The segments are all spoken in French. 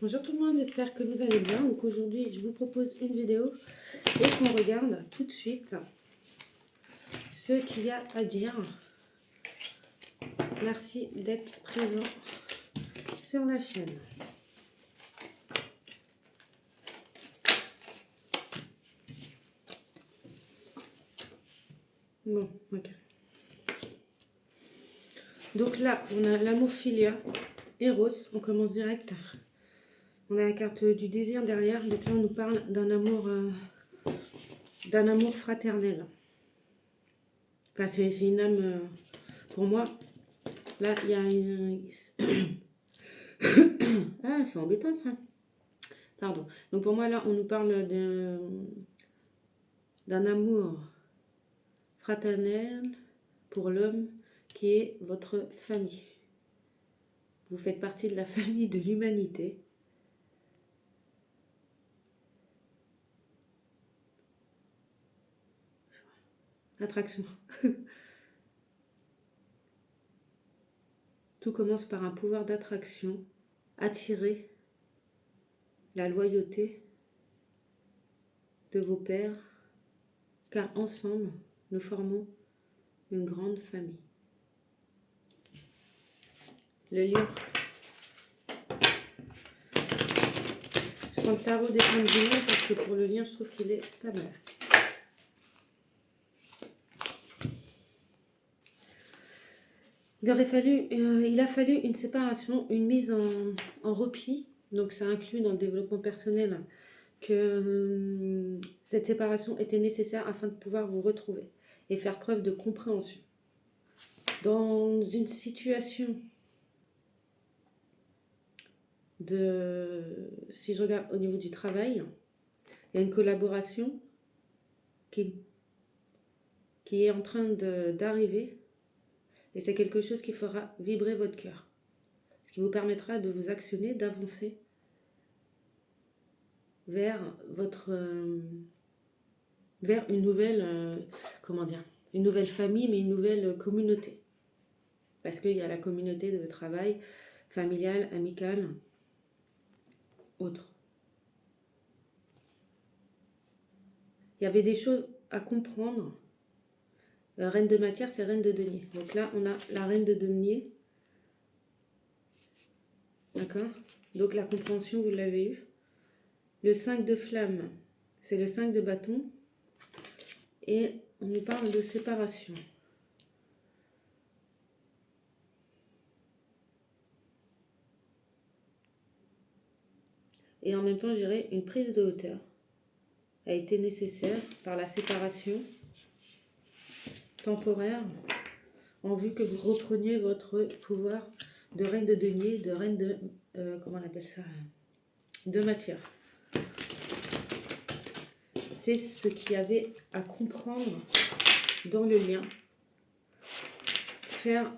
Bonjour tout le monde, j'espère que vous allez bien. Donc aujourd'hui, je vous propose une vidéo et qu'on regarde tout de suite ce qu'il y a à dire. Merci d'être présent sur la chaîne. Bon, ok. Donc là, on a l'amour filia, Eros, on commence direct. On a la carte du désir derrière, donc là on nous parle d'un amour fraternel. Enfin, c'est une âme, pour moi, là il y a une... Ah, c'est embêtant ça. Pardon. Donc pour moi là, on nous parle d'un amour fraternel pour l'homme qui est votre famille. Vous faites partie de la famille de l'humanité. Attraction. Tout commence par un pouvoir d'attraction, attirer la loyauté de vos pères, car ensemble, nous formons une grande famille. Le lion. Je prends le tarot des femmes du lion parce que pour le lion, je trouve qu'il est pas mal. Il a fallu une séparation, une mise en repli. Donc ça inclut dans le développement personnel que cette séparation était nécessaire afin de pouvoir vous retrouver et faire preuve de compréhension. Dans une situation si je regarde au niveau du travail, il y a une collaboration qui est en train d'arriver et c'est quelque chose qui fera vibrer votre cœur. Ce qui vous permettra de vous actionner, d'avancer vers vers une nouvelle, une nouvelle famille, mais une nouvelle communauté. Parce qu'il y a la communauté de travail, familiale, amicale, autre. Il y avait des choses à comprendre. Reine de matière, c'est reine de denier. Donc là, on a la reine de denier. D'accord? Donc la compréhension, vous l'avez eue. Le 5 de flamme, c'est le 5 de bâton. Et on nous parle de séparation. Et en même temps, je dirais une prise de hauteur a été nécessaire par la séparation temporaire en vue que vous repreniez votre pouvoir de reine de denier, de reine de... comment on appelle ça? De matière. C'est ce qu'il y avait à comprendre dans le lien. Faire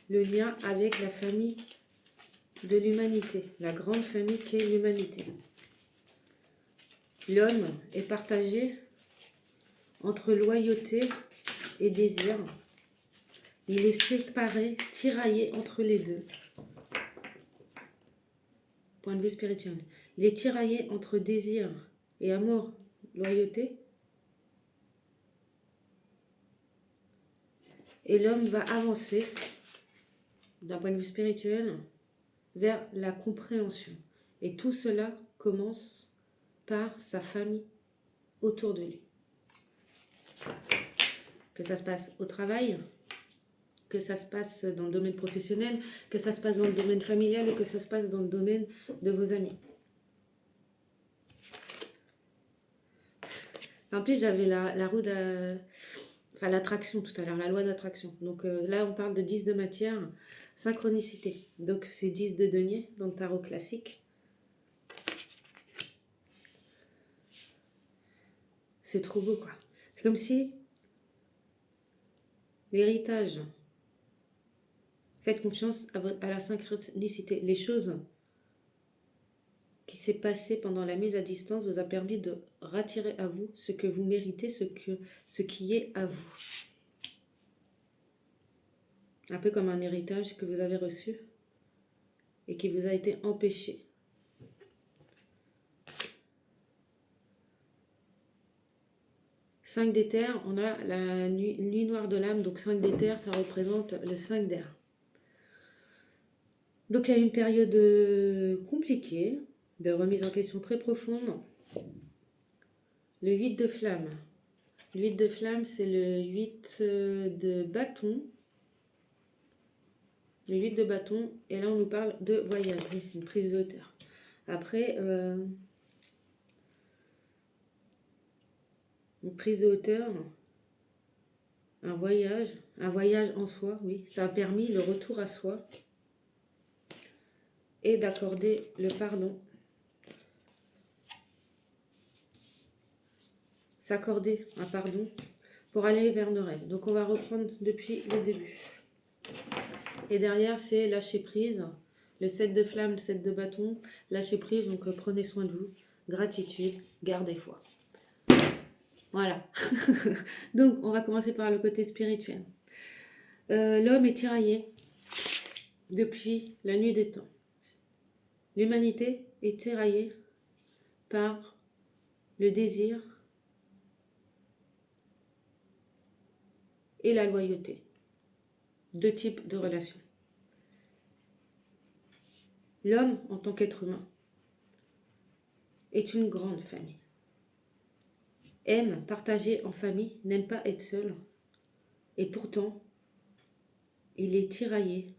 le lien avec la famille de l'humanité, la grande famille qui est l'humanité. L'homme est partagé entre loyauté et désir. Il est séparé, tiraillé entre les deux. Point de vue spirituel. Il est tiraillé entre désir et amour, loyauté. Et l'homme va avancer, d'un point de vue spirituel, vers la compréhension. Et tout cela commence par sa famille autour de lui. Que ça se passe au travail, que ça se passe dans le domaine professionnel, que ça se passe dans le domaine familial ou que ça se passe dans le domaine de vos amis. En plus, j'avais la roue l'attraction tout à l'heure, la loi d'attraction. Donc là, on parle de 10 de matière, synchronicité. Donc c'est 10 de denier dans le tarot classique. C'est trop beau, quoi. C'est comme si l'héritage, faites confiance à la synchronicité. Les choses qui s'est passé pendant la mise à distance vous a permis de rattirer à vous ce que vous méritez, ce qui est à vous. Un peu comme un héritage que vous avez reçu et qui vous a été empêché 5 d'éther, on a la nuit noire de l'âme, donc 5 d'éther, ça représente le 5 d'air. Donc il y a une période compliquée, de remise en question très profonde. Le 8 de flamme. Le 8 de flamme, c'est le 8 de bâton. Le 8 de bâton, et là on nous parle de voyage, une prise de hauteur. Après, une prise de hauteur, un voyage en soi, oui, ça a permis le retour à soi et d'accorder le pardon. S'accorder un pardon pour aller vers nos rêves. Donc on va reprendre depuis le début. Et derrière, c'est lâcher prise. Le 7 de flamme, le 7 de bâton. Lâcher prise, donc prenez soin de vous. Gratitude, gardez foi. Voilà. Donc, on va commencer par le côté spirituel. L'homme est tiraillé depuis la nuit des temps. L'humanité est tiraillée par le désir et la loyauté. Deux types de relations. L'homme, en tant qu'être humain, est une grande famille. Aime partager en famille, n'aime pas être seul. Et pourtant, il est tiraillé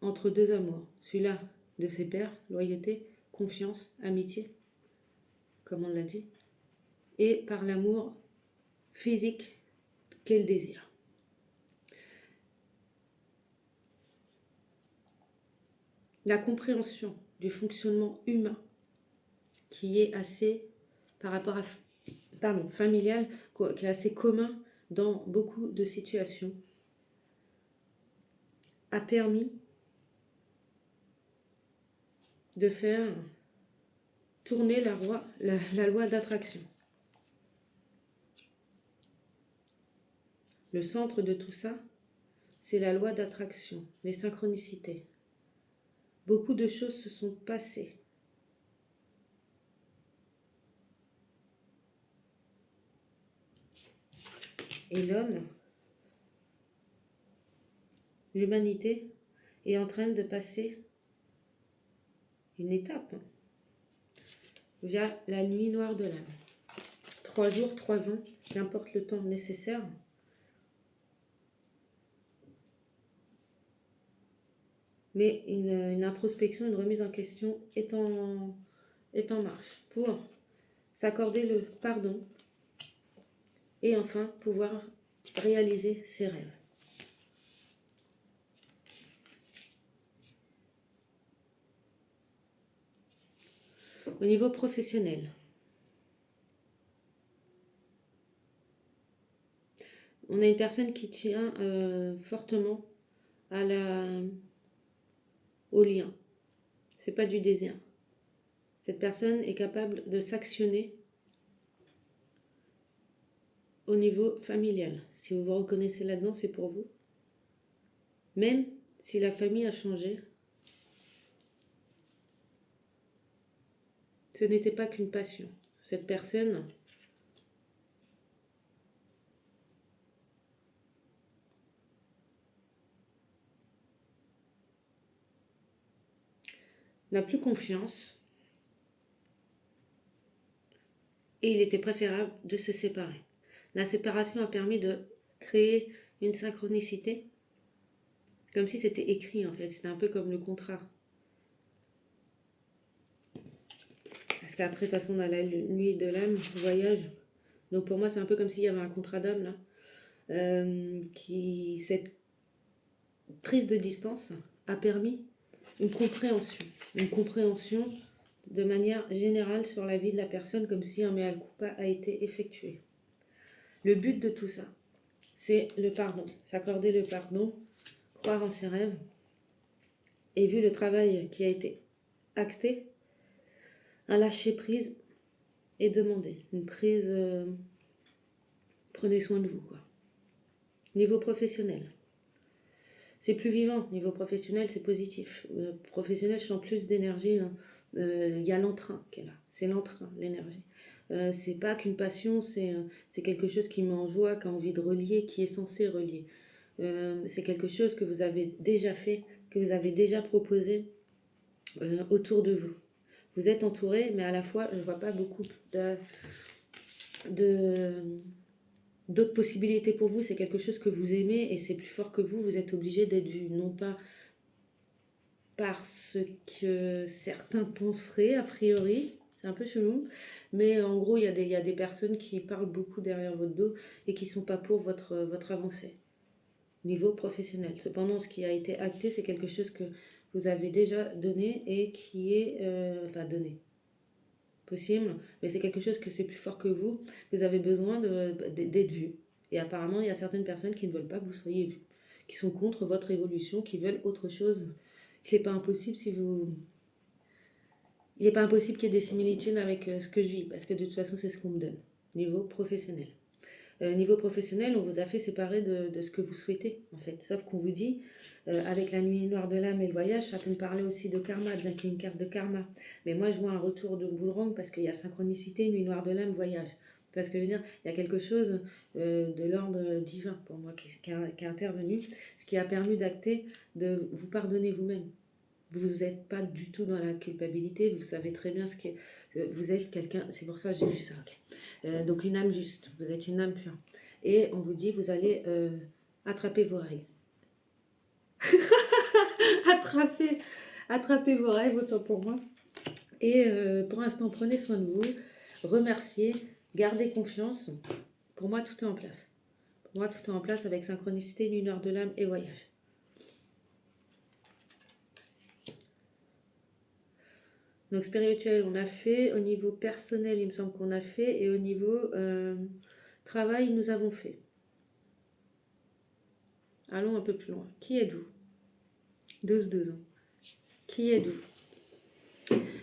entre deux amours. Celui-là de ses pères, loyauté, confiance, amitié, comme on l'a dit, et par l'amour physique qu'est le désir. La compréhension du fonctionnement humain qui est assez, par rapport à, familial, qui est assez commun dans beaucoup de situations, a permis de faire tourner la loi d'attraction. Le centre de tout ça, c'est la loi d'attraction, les synchronicités. Beaucoup de choses se sont passées. Et l'homme, l'humanité, est en train de passer une étape via la nuit noire de l'âme. 3 jours, 3 ans, qu'importe le temps nécessaire. Mais une introspection, une remise en question est en marche pour s'accorder le pardon et enfin pouvoir réaliser ses rêves. Au niveau professionnel, on a une personne qui tient fortement au lien. C'est pas du désir. Cette personne est capable de s'actionner au niveau familial. Si vous vous reconnaissez là-dedans, c'est pour vous. Même si la famille a changé, ce n'était pas qu'une passion. Cette personne n'a plus confiance et il était préférable de se séparer. La séparation a permis de créer une synchronicité, comme si c'était écrit en fait, c'était un peu comme le contrat. Parce qu'après, de toute façon, on a la nuit de l'âme, voyage. Donc pour moi, c'est un peu comme s'il y avait un contrat d'âme là. Cette prise de distance a permis une compréhension de manière générale sur la vie de la personne, comme si un mea culpa a été effectué. Le but de tout ça, c'est le pardon, s'accorder le pardon, croire en ses rêves, et vu le travail qui a été acté, un lâcher prise et demander une prise, prenez soin de vous quoi. Niveau professionnel, c'est plus vivant. Niveau professionnel, c'est positif. Professionnel, je sens plus d'énergie. Il y a l'entrain qui est là. C'est l'entrain, l'énergie. C'est pas qu'une passion, c'est quelque chose qui met en joie, qui a envie de relier, qui est censé relier. C'est quelque chose que vous avez déjà fait, que vous avez déjà proposé autour de vous. Vous êtes entouré, mais à la fois, je ne vois pas beaucoup de, d'autres possibilités pour vous. C'est quelque chose que vous aimez et c'est plus fort que vous. Vous êtes obligé d'être vu, non pas parce que certains penseraient, a priori. C'est un peu chelou. Mais en gros, il y a des personnes qui parlent beaucoup derrière votre dos et qui ne sont pas pour votre avancée niveau professionnel. Cependant, ce qui a été acté, c'est quelque chose que vous avez déjà donné et qui est... enfin, donné. Possible, mais c'est quelque chose que c'est plus fort que vous. Vous avez besoin d'être vu. Et apparemment, il y a certaines personnes qui ne veulent pas que vous soyez vu, qui sont contre votre évolution, qui veulent autre chose. Il n'est pas impossible si vous... Il n'est pas impossible qu'il y ait des similitudes avec ce que je vis, parce que de toute façon, c'est ce qu'on me donne, niveau professionnel. Niveau professionnel, on vous a fait séparer de ce que vous souhaitez, en fait. Sauf qu'on vous dit, avec la nuit noire de l'âme et le voyage, ça peut me parler aussi de karma, bien qu'il y ait une carte de karma. Mais moi, je vois un retour de boomerang parce qu'il y a synchronicité, nuit noire de l'âme, voyage. Parce que je veux dire, il y a quelque chose de l'ordre divin pour moi qui est intervenu, ce qui a permis d'acter, de vous pardonner vous-même. Vous n'êtes pas du tout dans la culpabilité, vous savez très bien ce que vous êtes quelqu'un, c'est pour ça que j'ai vu ça. Okay. Donc une âme juste, vous êtes une âme pure. Et on vous dit, vous allez attraper vos règles. attraper vos rêves, autant pour moi. Et pour l'instant, prenez soin de vous, remerciez, gardez confiance. Pour moi, tout est en place. Pour moi, tout est en place avec synchronicité, une heure de l'âme et voyage. Donc spirituel, on a fait. Au niveau personnel, il me semble qu'on a fait. Et au niveau travail, nous avons fait. Allons un peu plus loin. Qui êtes-vous? 12 ans. Qui êtes-vous?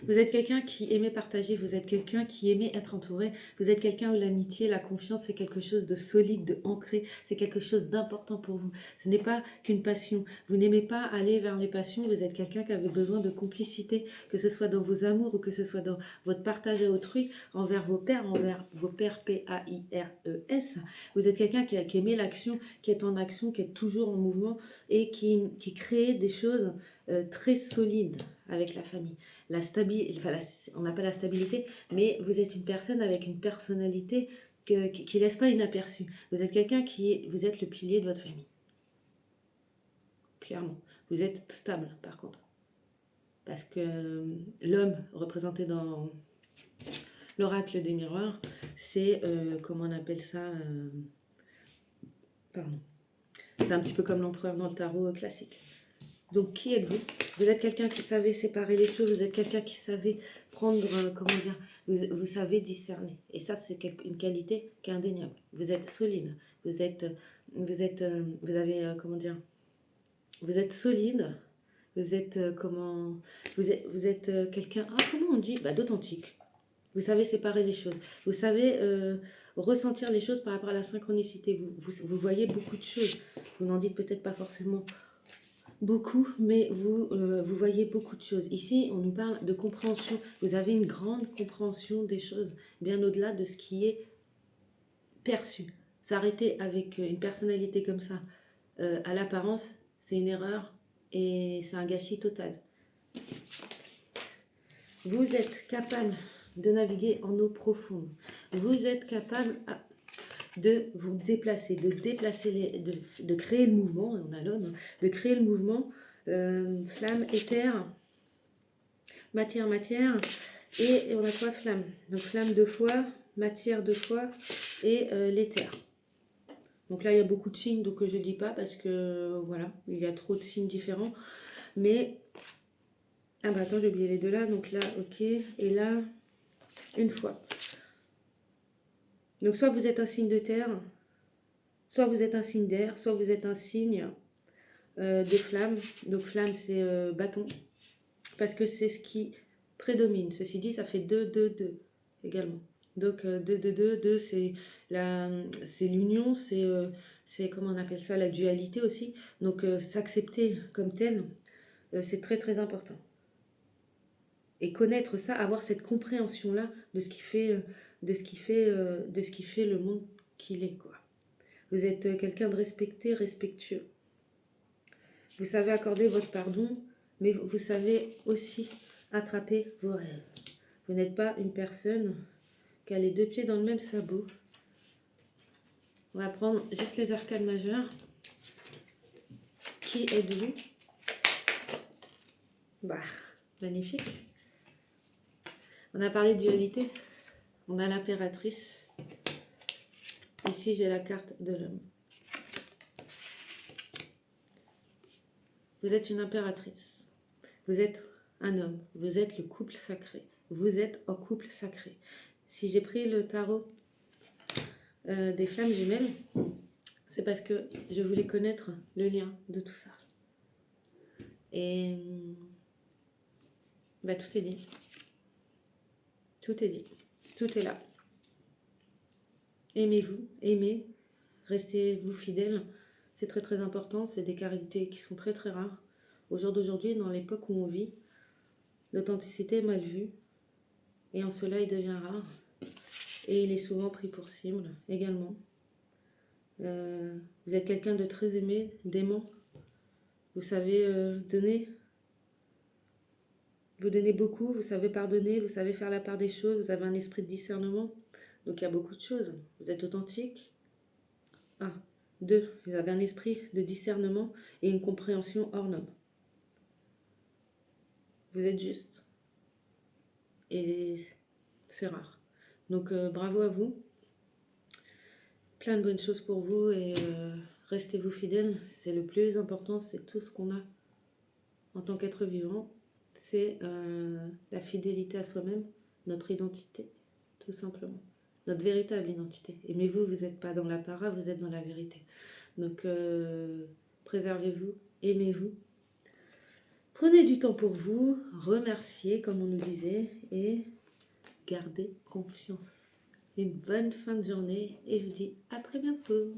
Vous êtes quelqu'un qui aimait partager, vous êtes quelqu'un qui aimait être entouré, vous êtes quelqu'un où l'amitié, la confiance, c'est quelque chose de solide, de ancré, c'est quelque chose d'important pour vous. Ce n'est pas qu'une passion. Vous n'aimez pas aller vers les passions, vous êtes quelqu'un qui avait besoin de complicité, que ce soit dans vos amours ou que ce soit dans votre partage à autrui, envers vos pères, P-A-I-R-E-S. Vous êtes quelqu'un qui aimait l'action, qui est en action, qui est toujours en mouvement et qui crée des choses très solides avec la famille. La stabilité, enfin, on n'a pas la stabilité, mais vous êtes une personne avec une personnalité qui ne laisse pas inaperçue. Vous êtes quelqu'un vous êtes le pilier de votre famille. Clairement. Vous êtes stable, par contre. Parce que l'homme représenté dans l'oracle des miroirs, c'est, comment on appelle ça pardon. C'est un petit peu comme l'empereur dans le tarot classique. Donc, qui êtes-vous? Vous êtes quelqu'un qui savait séparer les choses, vous êtes quelqu'un qui savait prendre, comment dire, vous savez discerner. Et ça, c'est une qualité qui est indéniable. Vous êtes solide, vous avez, comment dire, vous êtes solide, vous êtes, vous êtes quelqu'un, comment on dit? D'authentique. Vous savez séparer les choses. Vous savez ressentir les choses par rapport à la synchronicité. Vous voyez beaucoup de choses. Vous n'en dites peut-être pas forcément beaucoup, mais vous voyez beaucoup de choses. Ici, on nous parle de compréhension. Vous avez une grande compréhension des choses, bien au-delà de ce qui est perçu. S'arrêter avec une personnalité comme ça, à l'apparence, c'est une erreur et c'est un gâchis total. Vous êtes capable de naviguer en eau profonde. Vous êtes capable de vous déplacer, de créer le mouvement, on a l'homme, de créer le mouvement, flamme, éther, matière, et on a quoi? Flamme. Donc flamme 2 fois, matière 2 fois, et l'éther. Donc là, il y a beaucoup de signes, donc je ne dis pas parce que, voilà, il y a trop de signes différents. Mais, attends, j'ai oublié les deux là, donc là, ok, et là, une fois. Donc soit vous êtes un signe de terre, soit vous êtes un signe d'air, soit vous êtes un signe de flamme. Donc flamme, c'est bâton, parce que c'est ce qui prédomine. Ceci dit, ça fait 2, 2, 2 également. Donc 2, 2, 2, 2, c'est l'union, c'est comment on appelle ça, la dualité aussi. Donc s'accepter comme tel, c'est très très important. Et connaître ça, avoir cette compréhension-là de ce qui fait de ce qui fait le monde qu'il est, quoi. Vous êtes quelqu'un de respecté, respectueux. Vous savez accorder votre pardon, mais vous savez aussi attraper vos rêves. Vous n'êtes pas une personne qui a les deux pieds dans le même sabot. On va prendre juste les arcades majeures. Qui êtes-vous? Bah, magnifique. On a parlé de dualité. On a l'impératrice. Ici, j'ai la carte de l'homme. Vous êtes une impératrice. Vous êtes un homme. Vous êtes le couple sacré. Vous êtes en couple sacré. Si j'ai pris le tarot des flammes jumelles, c'est parce que je voulais connaître le lien de tout ça. Et bah, tout est dit. Tout est dit. Tout est là. Aimez-vous, aimez, restez-vous fidèles. C'est très très important. C'est des qualités qui sont très très rares. Au jour d'aujourd'hui, dans l'époque où on vit, l'authenticité est mal vue. Et en cela, il devient rare. Et il est souvent pris pour cible également. Vous êtes quelqu'un de très aimé, d'aimant. Vous savez donner. Vous donnez beaucoup, vous savez pardonner, vous savez faire la part des choses, vous avez un esprit de discernement. Donc il y a beaucoup de choses. Vous êtes authentique. 1. 2. Vous avez un esprit de discernement et une compréhension hors norme. Vous êtes juste. Et c'est rare. Donc bravo à vous. Plein de bonnes choses pour vous et restez-vous fidèles. C'est le plus important, c'est tout ce qu'on a en tant qu'être vivant. C'est la fidélité à soi-même, notre identité, tout simplement. Notre véritable identité. Aimez-vous, vous n'êtes pas dans la para, vous êtes dans la vérité. Donc préservez-vous, aimez-vous. Prenez du temps pour vous, remerciez comme on nous disait et gardez confiance. Une bonne fin de journée et je vous dis à très bientôt.